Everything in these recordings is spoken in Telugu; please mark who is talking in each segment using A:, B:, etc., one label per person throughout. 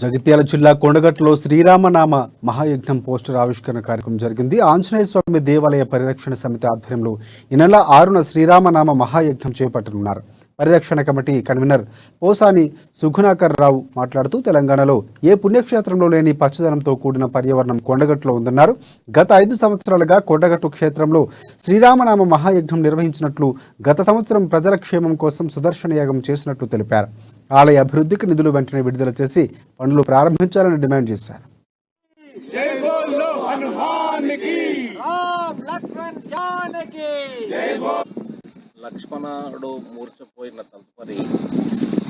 A: జగిత్యాల జిల్లా కొండగట్టులో శ్రీరామనామ మహాయజ్ఞం పోస్టర్ ఆవిష్కరణ కార్యక్రమం జరిగింది. ఆంజనేయ స్వామి దేవాలయ పరిరక్షణ సమితి ఆధ్వర్యంలో ఈ నెల 6న శ్రీరామనామ మహాయజ్ఞం చేపట్టనున్నారు. పరిరక్షణ కమిటీ కన్వీనర్ పోసాని సుగుణాకర్ రావు మాట్లాడుతూ తెలంగాణలో ఏ పుణ్యక్షేత్రంలో లేని పచ్చదనంతో కూడిన పర్యావరణం కొండగట్టులో ఉందన్నారు. గత 5 సంవత్సరాలుగా కొండగట్టు క్షేత్రంలో శ్రీరామనామ మహాయజ్ఞం నిర్వహించినట్లు, గత సంవత్సరం ప్రజల క్షేమం కోసం సుదర్శన యాగం చేసినట్లు తెలిపారు. ఆలయ అభివృద్ధికి నిధులు వెంటనే విడుదల చేసి పనులు ప్రారంభించాలని డిమాండ్ చేశారు.
B: లక్ష్మణుడు మూర్చపోయిన తదుపరి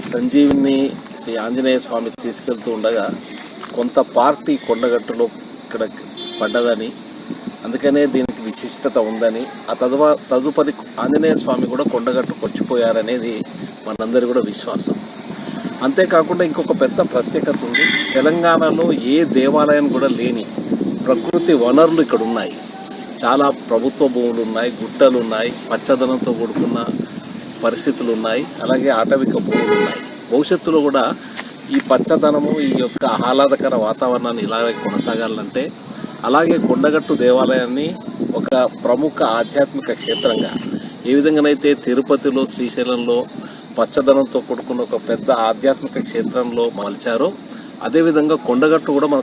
B: సంజీవిని శ్రీ ఆంజనేయ స్వామి తీసుకెళ్తూ ఉండగా కొంత పార్టీ కొండగట్టులో ఇక్కడ పడ్డదని, అందుకనే దీనికి విశిష్టత ఉందని, ఆ తదుపరి ఆంజనేయ స్వామి కూడా కొండగట్టుకు వచ్చిపోయారనేది మనందరి కూడా విశ్వాసం. అంతేకాకుండా ఇంకొక పెద్ద ప్రత్యేకత ఉంది. తెలంగాణలో ఏ దేవాలయం కూడా లేని ప్రకృతి వనరులు ఇక్కడ ఉన్నాయి. చాలా ప్రభుత్వ భూములు ఉన్నాయి, గుట్టలు ఉన్నాయి, పచ్చదనంతో కూడుకున్న పరిస్థితులు ఉన్నాయి, అలాగే ఆటవిక భూములు ఉన్నాయి. భవిష్యత్తులో కూడా ఈ పచ్చదనము, ఈ యొక్క ఆహ్లాదకర వాతావరణాన్ని ఇలాగే కొనసాగాలంటే, అలాగే కొండగట్టు దేవాలయాన్ని ఒక ప్రముఖ ఆధ్యాత్మిక క్షేత్రంగా, ఏ విధంగానైతే తిరుపతిలో, శ్రీశైలంలో పచ్చదనంతో కూడుకున్న ఒక పెద్ద ఆధ్యాత్మిక క్షేత్రంలో మలిచారో, అదేవిధంగా కొండగట్టు కూడా మన